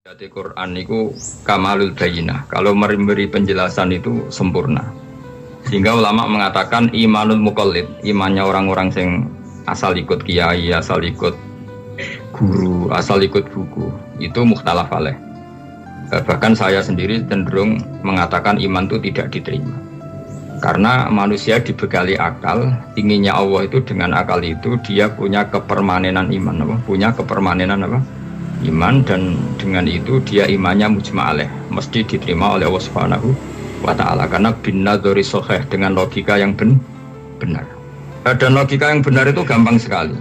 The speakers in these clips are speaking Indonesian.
Ayat Quran itu kamalul bayinah. Kalau memberi penjelasan itu sempurna. Sehingga ulama mengatakan imanul muqallid, imannya orang-orang yang asal ikut kiai, asal ikut guru, asal ikut buku, itu mukhtalaf alaih. Bahkan saya sendiri cenderung mengatakan iman itu tidak diterima. Karena manusia dibekali akal, inginnya Allah itu dengan akal itu dia punya kepermanenan iman, apa? Punya kepermanenan apa? Iman, dan dengan itu dia imannya mujma' alaih, mesti diterima oleh Allah Subhanahu wa ta'ala karena bin nadzari shahih, dengan logika yang benar. Dan logika yang benar itu gampang sekali.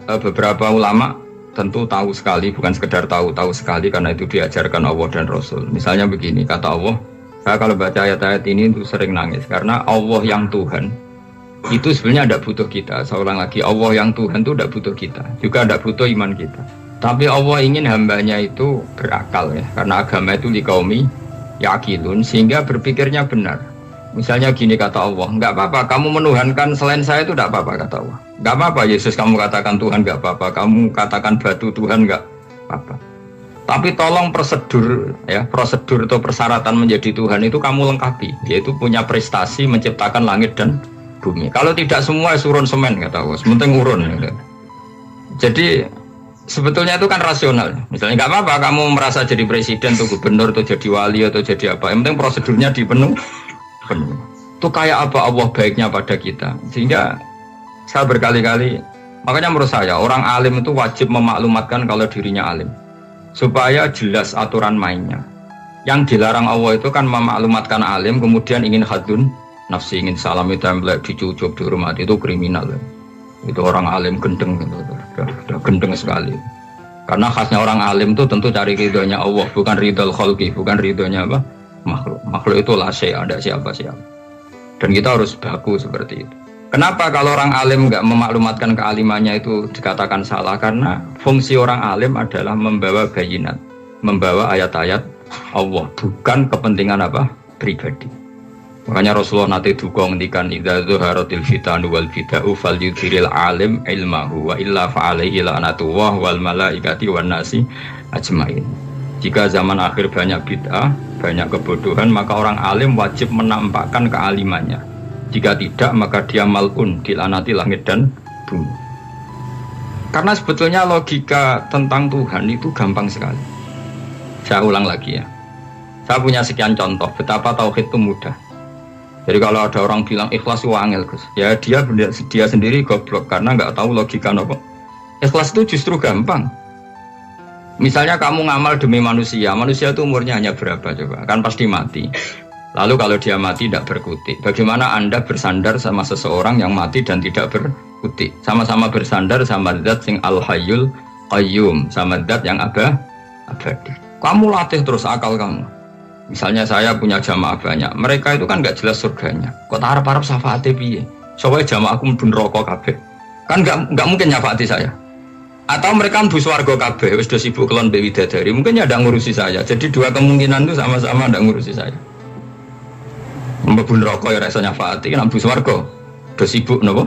Beberapa ulama tentu tahu sekali, bukan sekedar tahu sekali karena itu diajarkan Allah dan Rasul. Misalnya begini, kata Allah, saya kalau baca ayat-ayat ini itu sering nangis karena Allah yang Tuhan itu sebenarnya tidak butuh kita. Saya ulang lagi, Allah yang Tuhan itu tidak butuh kita, juga tidak butuh iman kita. Tapi Allah ingin hambanya itu berakal ya, karena agama itu liqaumi yaqilun, sehingga berpikirnya benar. Misalnya gini kata Allah, enggak apa-apa kamu menuhankan selain saya, itu enggak apa-apa kata Allah. Enggak apa-apa Yesus kamu katakan Tuhan, enggak apa-apa kamu katakan batu Tuhan, enggak apa-apa. Tapi tolong prosedur ya, prosedur atau persyaratan menjadi Tuhan itu kamu lengkapi, yaitu punya prestasi menciptakan langit dan bumi. Kalau tidak semua surun semen kata Allah, sementing urun gitu. Jadi sebetulnya itu kan rasional. Misalnya nggak apa-apa kamu merasa jadi presiden atau gubernur atau jadi wali atau jadi apa, yang penting prosedurnya dipenuhi. Itu kayak apa Allah baiknya pada kita. Sehingga saya berkali-kali, makanya menurut saya orang alim itu wajib memaklumatkan kalau dirinya alim, supaya jelas aturan mainnya. Yang dilarang Allah itu kan memaklumatkan alim kemudian ingin hadun nafsi, ingin salami template, dicucuk, dihormati, itu kriminal. Itu orang alim gendeng gitu, udah gendeng sekali. Karena khasnya orang alim itu tentu cari ridhonya Allah, bukan ridhol khalqi, bukan ridhonya apa? Makhluk itu la syai', ada siapa-siapa. Dan kita harus baku seperti itu. Kenapa kalau orang alim nggak memaklumatkan kealimannya itu dikatakan salah? Karena fungsi orang alim adalah membawa bayinat, membawa ayat-ayat Allah, bukan kepentingan apa? Pribadi. Makanya Rasulullah nanti duga ngendikan idza zuharatil fitanu wal bid'u falyudhiril alim ilmahu wa illa fa'alaihi la'natullah wal malaikati wan nasi ajmain. Jika zaman akhir banyak bid'ah, banyak kebodohan, maka orang alim wajib menampakkan kealimannya. Jika tidak, maka dia mal'un, dilaknati langit dan bumi. Karena sebetulnya logika tentang Tuhan itu gampang sekali. Saya ulang lagi ya. Saya punya sekian contoh betapa tauhid itu mudah. Jadi kalau ada orang bilang ikhlas itu angel, Gus, ya dia sendiri goblok karena nggak tahu logika apa. Ikhlas itu justru gampang. Misalnya kamu ngamal demi manusia, manusia itu umurnya hanya berapa coba? Kan pasti mati. Lalu kalau dia mati tidak berkutik, bagaimana Anda bersandar sama seseorang yang mati dan tidak berkutik? Sama-sama bersandar sama zat sing al-hayyul qayyum, sama zat yang abadi. Kamu latih terus akal kamu. Misalnya saya punya jamaah banyak, mereka itu kan nggak jelas surganya. Kok harap-harap syafaatnya piye? Soalnya jamaah aku mudun rokok kabeh. Kan nggak mungkin nyafaati saya. Atau mereka mlebu swarga kabeh, wis do sibuk kelon mbek widadari. Mungkin ya ndak ngurusi saya. Jadi dua kemungkinan itu sama-sama ndak ngurusi saya. Mlebu rokok ya rasa nyafaati, kan mlebu swarga do sibuk napa?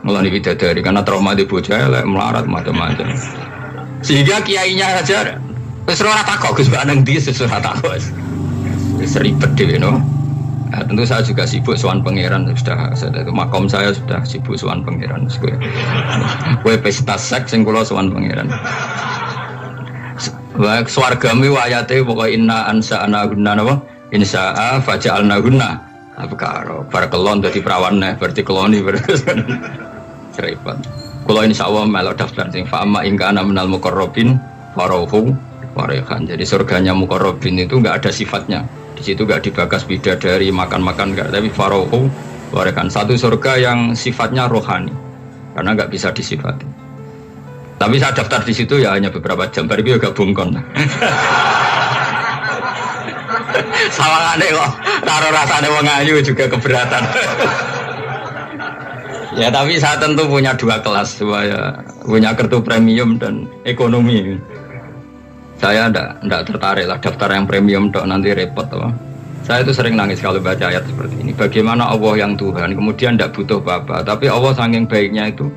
Ngeloni widadari karena trauma di bocah elek melarat macam-macam. Sehingga kiainya saja wis ora takok Gus mbak nang ndi ora takok. Seribet deh, no. Nah, tentu saya juga sibuk sowan pangeran, sudah itu makom saya sudah sibuk sowan pangeran. Kue pesta seks sing kula sowan pangeran. Swargami wayate pokoke inna ansa'ana gunna napa? Insya'a faja'alna gunna. Abkaro bar kelon dadi perawan neh berarti keloni berarti. Seribet. Kula insyaallah melok daftar sing fa'ama ingkana minal muqarrabin farauhu warehan. Jadi surganya muqarrabin itu enggak ada sifatnya. Di situ enggak dibakas bidadari makan-makan enggak, tapi farauhu warehan, satu surga yang sifatnya rohani. Karena enggak bisa disifati. Tapi saya daftar di situ ya hanya beberapa jam, baru itu gabung kon. Sawangane kok karo rasane wong ayu juga keberatan. Ya tapi saya tentu punya dua kelas, punya kartu premium dan ekonomi. Saya enggak tertarik lah daftar yang premium dok, nanti repot toh. Saya itu sering nangis kalau baca ayat seperti ini. Bagaimana Allah yang Tuhan kemudian enggak butuh apa-apa, tapi Allah saking baiknya itu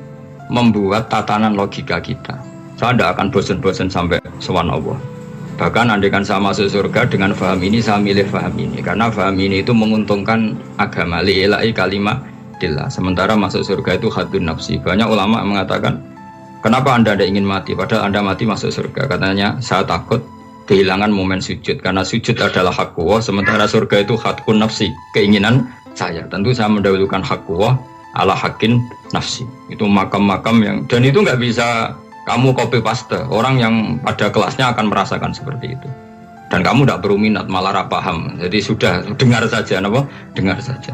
membuat tatanan logika kita. Saya enggak akan bosan-bosan sampai sowan Allah. Bahkan andaikan saya masuk surga dengan faham ini, saya milih faham ini. Karena faham ini itu menguntungkan agama. Li'ilai kalimatillah. Sementara masuk surga itu hadun nafsi. Banyak ulama mengatakan, kenapa anda tidak ingin mati? Padahal anda mati masuk surga. Katanya, saya takut kehilangan momen sujud. Karena sujud adalah hak Allah. Sementara surga itu hadun nafsi. Keinginan saya. Tentu saya mendahulukan hak Allah ala hakin nafsi. Itu makam-makam yang... Dan itu nggak bisa... Kamu copy paste, orang yang pada kelasnya akan merasakan seperti itu. Dan kamu tidak perlu minat, malah paham. Jadi sudah, dengar saja, apa? Dengar saja.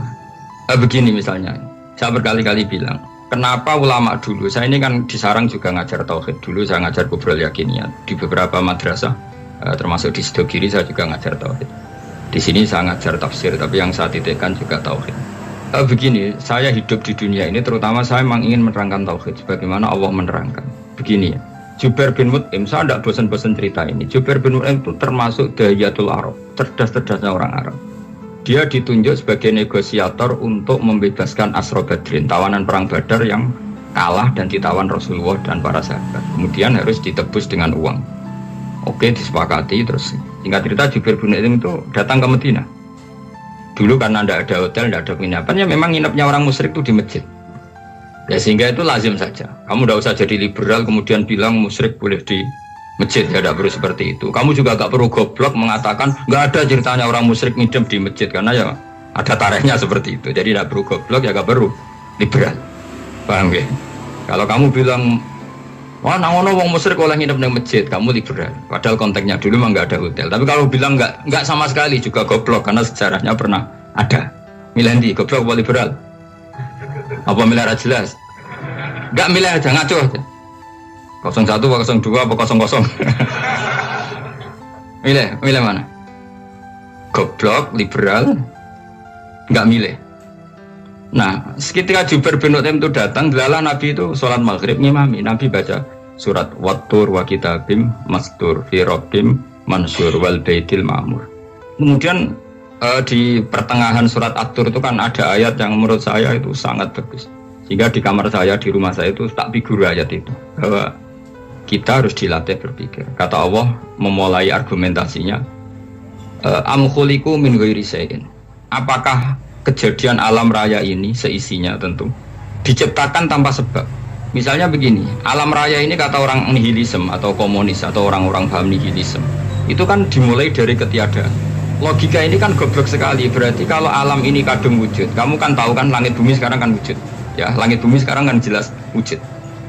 Begini misalnya, saya berkali-kali bilang, kenapa ulama dulu, saya ini kan di Sarang juga ngajar tauhid. Dulu saya ngajar kubrul yakiniyat. Di beberapa madrasah, termasuk di Sidogiri saya juga ngajar tauhid. Di sini saya ngajar tafsir, tapi yang saya titikkan juga tauhid. Begini, saya hidup di dunia ini, terutama saya memang ingin menerangkan tauhid, sebagaimana Allah menerangkan. Begini ya, Jubair bin Mut'im, saya tidak bosan-bosan cerita ini. Jubair bin Mut'im itu termasuk dahiyatul Arab, cerdas-cerdasnya orang Arab. Dia ditunjuk sebagai negosiator untuk membebaskan Asra Badrin, tawanan perang Badar yang kalah dan ditawan Rasulullah dan para sahabat. Kemudian harus ditebus dengan uang. Oke, disepakati. Terus singkat cerita, Jubair bin Mut'im itu datang ke Madinah. Dulu karena tidak ada hotel, tidak ada penginapan, ya memang nginepnya orang musyrik itu di masjid. Ya sehingga itu lazim saja. Kamu tidak usah jadi liberal kemudian bilang musyrik boleh di masjid. Ya tidak perlu seperti itu. Kamu juga gak perlu goblok mengatakan nggak ada ceritanya orang musyrik ngidam di masjid. Karena ya ada tarikhnya seperti itu. Jadi tidak perlu goblok, ya gak perlu liberal. Paham ya? Kalau kamu bilang wah nangono wong musyrik oleh ngidam di masjid, kamu liberal. Padahal konteksnya dulu memang nggak ada hotel. Tapi kalau bilang nggak sama sekali juga goblok. Karena sejarahnya pernah ada. Milih goblok apa liberal? Apa milih jelas? Enggak milih aja, ngaco aja. 01 apa 02 apa 00. Milih mana? Goblok, liberal, enggak milih. Nah, ketika Jubair bin Mut'im itu datang, delalah Nabi itu sholat maghrib ngimami. Nabi baca surat Wattur wa kitabim mastur fi rabbim mansur wal baitil ma'mur. Kemudian di pertengahan surat At-Tur itu kan ada ayat yang menurut saya itu sangat bagus. Sehingga di kamar saya, di rumah saya itu tak figur ayat itu. Bahwa kita harus dilatih berpikir. Kata Allah memulai argumentasinya. Am khuliqu min ghairi syai'in. Apakah kejadian alam raya ini seisinya tentu diciptakan tanpa sebab? Misalnya begini, alam raya ini kata orang nihilisme atau komunis atau orang-orang paham nihilisme. Itu kan dimulai dari ketiadaan. Logika ini kan goblok sekali. Berarti kalau alam ini kadung wujud, kamu kan tahu kan langit bumi sekarang kan wujud. Ya, langit bumi sekarang kan jelas wujud.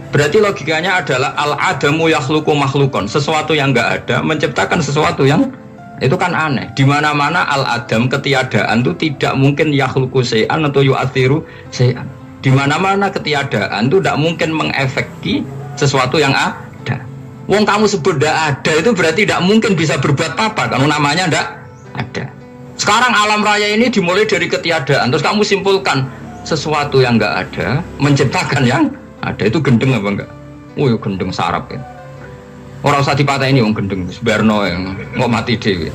Berarti logikanya adalah al-adamu yakhluqu makhlukon. Sesuatu yang enggak ada menciptakan sesuatu yang itu kan aneh. Di mana-mana al-adam ketiadaan itu tidak mungkin yakhluqu syai'an atau yu'athiru syai'an. Di mana-mana ketiadaan itu tidak mungkin mengefeki sesuatu yang ada. Wong kamu sebut tidak ada itu berarti tidak mungkin bisa berbuat apa kalau namanya tidak ada. Sekarang alam raya ini dimulai dari ketiadaan. Terus kamu simpulkan sesuatu yang enggak ada menciptakan yang ada. Itu gendeng apa enggak? Oh ya gendeng sarap ya. Orang usah dipatah ini orang gendeng sebarno yang mau mati dewi.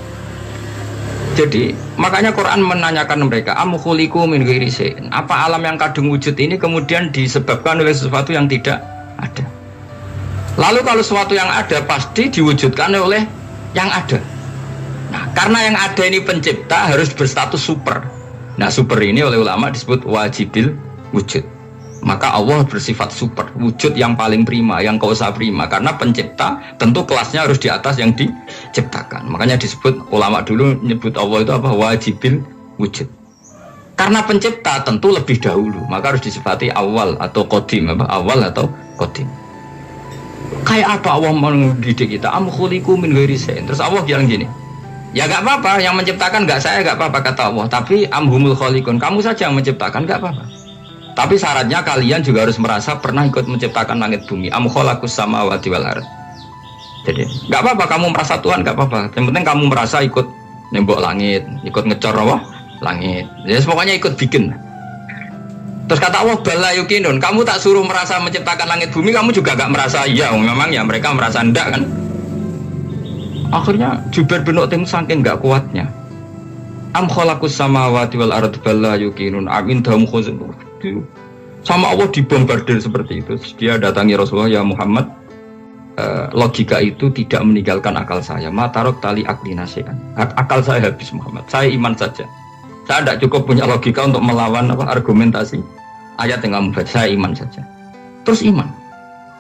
Jadi makanya Quran menanyakan mereka am khuliqu min ghairi syai'in. Apa alam yang kadung wujud ini kemudian disebabkan oleh sesuatu yang tidak ada? Lalu kalau sesuatu yang ada pasti diwujudkan oleh yang ada. Nah, karena yang ada ini pencipta harus berstatus super. Nah, super ini oleh ulama disebut wajibil wujud. Maka Allah bersifat super, wujud yang paling prima, yang kausa prima. Karena pencipta tentu kelasnya harus di atas yang diciptakan. Makanya disebut ulama dulu nyebut Allah itu apa? Wajibil wujud. Karena pencipta tentu lebih dahulu, maka harus disifati awal atau qadim, apa? Awal atau qadim. Kayak apa Allah mendidik kita? Am khuliqu min ghairi syai'in. Terus Allah bilang gini. Ya gak apa-apa, yang menciptakan gak saya, gak apa-apa kata Allah. Tapi amhumul khaliqun, kamu saja yang menciptakan, gak apa-apa. Tapi syaratnya kalian juga harus merasa pernah ikut menciptakan langit bumi. Am khalaqus samawati wal ardh. Jadi gak apa-apa kamu merasa Tuhan, gak apa-apa. Yang penting kamu merasa ikut nembok langit, ikut ngecor apa? Langit. Ya pokoknya ikut bikin. Terus kata Allah bala yukinun, kamu tak suruh merasa menciptakan langit bumi, kamu juga gak merasa iya. Memang ya mereka merasa enggak kan. Akhirnya Jubair bin Mut'im saking enggak kuatnya. Am khalaqus samawati wal ardh bala yuqinun amin dahum khuzun. Sama Allah dibombardir seperti itu. Dia datangi Rasulullah, ya Muhammad, logika itu tidak meninggalkan akal saya. Matarok tali akli nasihan. Akal saya habis Muhammad. Saya iman saja. Saya tidak cukup punya logika untuk melawan argumentasi ayat yang kamu baca. Saya iman saja. Terus iman.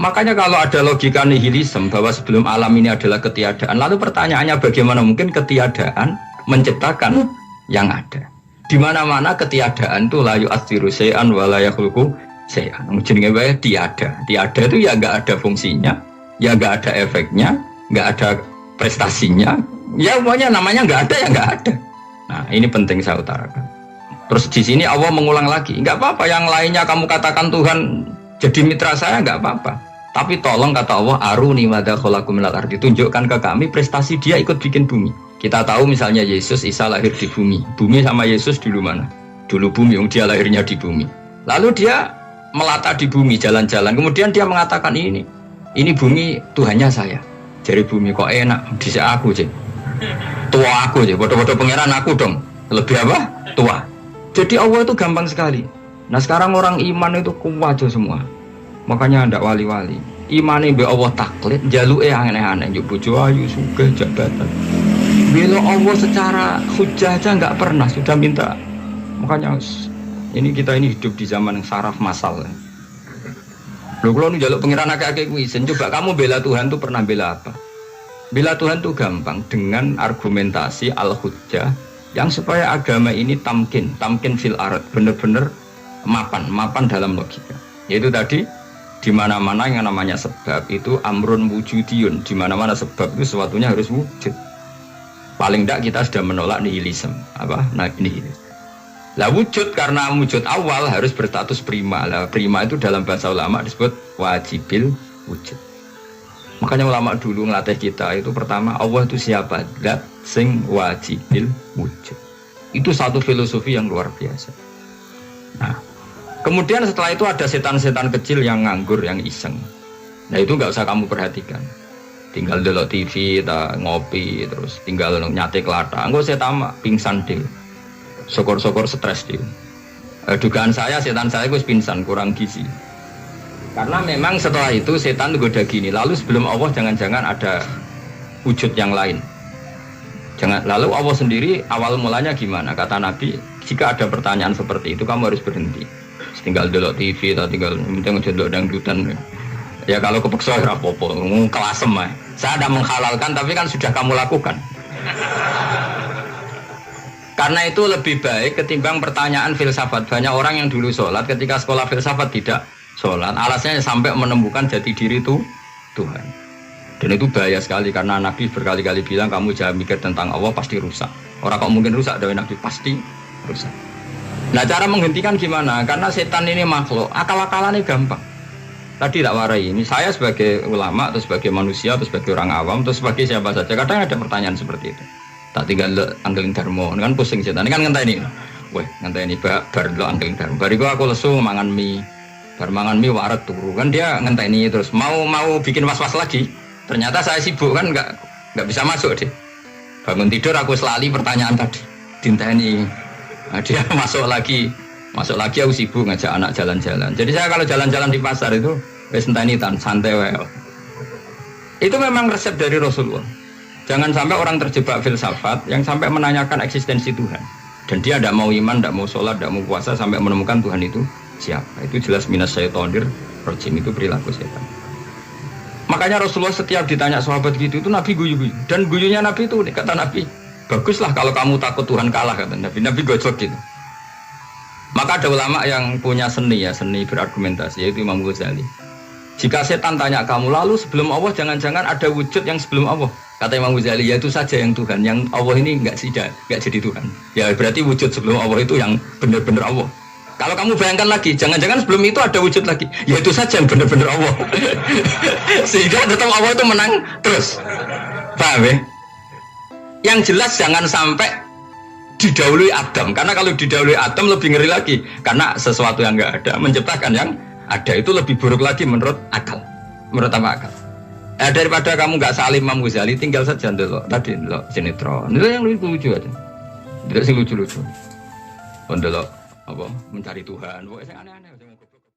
Makanya kalau ada logika nihilisme bahwa sebelum alam ini adalah ketiadaan, lalu pertanyaannya bagaimana mungkin ketiadaan menciptakan yang ada? Di mana-mana ketiadaan itu la yu'atsiru syai'an wa la yakhluqu syai'an. Jenenge wae tiada. Tiada itu ya enggak ada fungsinya, ya enggak ada efeknya, enggak ada prestasinya. Ya pokoknya namanya enggak ada ya enggak ada. Nah, ini penting saya utarakan. Terus di sini Allah mengulang lagi, enggak apa-apa yang lainnya kamu katakan Tuhan jadi mitra saya enggak apa-apa. Tapi tolong kata Allah, aruni madza khalaqu minal ardi, tunjukkan ke kami prestasi dia ikut bikin bumi. Kita tahu misalnya Yesus, Isa lahir di bumi. Bumi sama Yesus dulu mana? Dulu bumi, dia lahirnya di bumi. Lalu dia melata di bumi, jalan-jalan. Kemudian dia mengatakan ini bumi Tuhannya saya. Jadi bumi kok enak, bisa aku sih. Tua aku sih, bodoh-bodoh pangeran aku dong. Lebih apa? Tua. Jadi Allah itu gampang sekali. Nah sekarang orang iman itu kuat semua. Makanya ada wali-wali. Imane be Allah taklid, jaluke aneh-aneh, njuk bojo ayu, sugih, jabatan. Bela Allah secara hujah aja nggak pernah, sudah minta. Makanya ini kita ini hidup di zaman saraf massal. Lho kalau njaluk pengiran akeh-akeh kuwi, coba kamu bela Tuhan tuh pernah bela apa? Bela Tuhan tuh gampang dengan argumentasi al-hujjah yang supaya agama ini tamkin fil ard, benar-benar mapan dalam logika. Yaitu tadi di mana-mana yang namanya sebab itu amrun wujudiyun, di mana-mana sebab itu sesuatunya harus wujud. Paling tidak kita sudah menolak nihilisme. Apa? Nah, nihilisme. Lah wujud karena wujud awal harus berstatus prima. Lah prima itu dalam bahasa ulama disebut wajibil wujud. Makanya ulama dulu ngelatih kita itu pertama Allah itu siapa? Zat sing wajibil wujud. Itu satu filosofi yang luar biasa. Nah, kemudian setelah itu ada setan-setan kecil yang nganggur, yang iseng. Nah itu nggak usah kamu perhatikan. Tinggal delok TV, ngopi, terus tinggal nyate kelata. Enggak saya tamak, pingsan deh. Sokor-sokor stres deh. Dugaan saya setan saya gue pingsan, kurang gizi. Karena memang setelah itu setan goda gini. Lalu sebelum Allah jangan-jangan ada wujud yang lain. Lalu Allah sendiri awal mulanya gimana? Kata Nabi, jika ada pertanyaan seperti itu kamu harus berhenti. Tinggal delok TV atau tinggal ngejelok dangdutan. Ya kalau kepeksa ya apa-apa, kelasem aja. Saya ada menghalalkan tapi kan sudah kamu lakukan. Karena itu lebih baik ketimbang pertanyaan filsafat. Banyak orang yang dulu sholat ketika sekolah filsafat tidak sholat. Alasannya sampai menemukan jati diri itu Tuhan. Dan itu bahaya sekali karena Nabi berkali-kali bilang kamu jangan mikir tentang Allah pasti rusak. Orang kok mungkin rusak dari Nabi pasti rusak. Nah cara menghentikan gimana? Karena setan ini makhluk, akal-akalannya gampang. Tadi tak warai, ini saya sebagai ulama, atau sebagai manusia, atau sebagai orang awam, atau sebagai siapa saja. Kadang ada pertanyaan seperti itu. Tak tinggal anggelin dharma, kan pusing setan. Ini kan ngenteni. Weh, ngenteni bar lo anggelin dharma. Bariku aku lesu mangan mie. Bar mangan mie waret turu. Kan dia ngenteni terus mau bikin was-was lagi. Ternyata saya sibuk kan enggak bisa masuk deh. Bangun tidur aku selali pertanyaan tadi. Dinteni. Nah, dia masuk lagi aku sibuk ngajak anak jalan-jalan. Jadi saya kalau jalan-jalan di pasar itu wis enteni tan santai wae. Itu memang resep dari Rasulullah. Jangan sampai orang terjebak filsafat yang sampai menanyakan eksistensi Tuhan. Dan dia tidak mau iman, tidak mau sholat, tidak mau puasa sampai menemukan Tuhan itu siapa. Itu jelas minas syaitonir rajim, itu perilaku setan. Makanya Rasulullah setiap ditanya sahabat gitu itu Nabi guyu-guyu. Dan guyunya Nabi itu kata Nabi, baguslah kalau kamu takut Tuhan kalah kata Nabi. Nabi gojok gitu. Maka ada ulama yang punya seni berargumentasi, yaitu Imam Ghazali. Jika setan tanya kamu, lalu sebelum Allah jangan-jangan ada wujud yang sebelum Allah. Kata Imam Ghazali, ya itu saja yang Tuhan, yang Allah ini enggak jadi Tuhan. Ya berarti wujud sebelum Allah itu yang benar-benar Allah. Kalau kamu bayangkan lagi, jangan-jangan sebelum itu ada wujud lagi. Ya itu saja yang benar-benar Allah. Sehingga tetap Allah itu menang terus. Paham ya? Yang jelas jangan sampai didahului Adam, karena kalau didahului Adam lebih ngeri lagi, karena sesuatu yang enggak ada menciptakan yang ada itu lebih buruk lagi menurut akal. Menurut apa akal? Daripada kamu enggak salim Imam Ghazali, tinggal saja ndelok tadi ndelok sinetron. Itu yang lucu aja. Tidak sing lucu-lucu. Ndelok apa mencari Tuhan, pokoknya aneh-aneh.